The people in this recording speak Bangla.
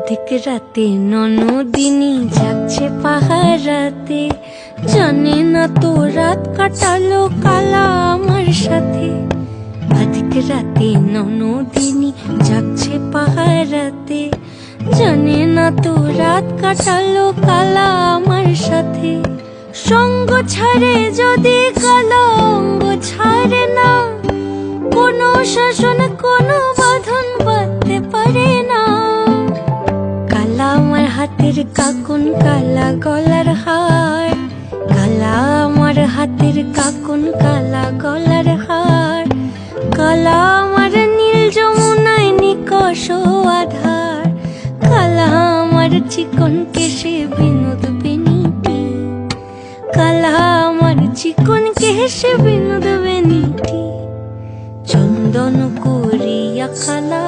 অধিক রাতে ননদিনী যাচ্ছে পাহারাতে, জানে না তো রাত কাটালো কালা আমার সাথে। অধিক রাতে ননদিনী যাচ্ছে পাহারাতে, জানে না তো রাত কাটালো কালা আমার সাথে। সঙ্গ ছাড়ে যদি কালো অঙ্গ ছাড়ে না, কোনো শাসন কোনো বাঁধন বাঁধতে পারে না। কালা আমার হাতের কাকুন কালা গলার হার, কালা আমার হাতের কাকুন কালা গলার হার। কালা আমার নীল যমুনায় নিকষ আধার, কালা আমার চিকন কেশে বিনোদ বেনিটি, কালা আমার চিকন কেশে বিনোদ বেনিটি। চন্দন করিয়া কালা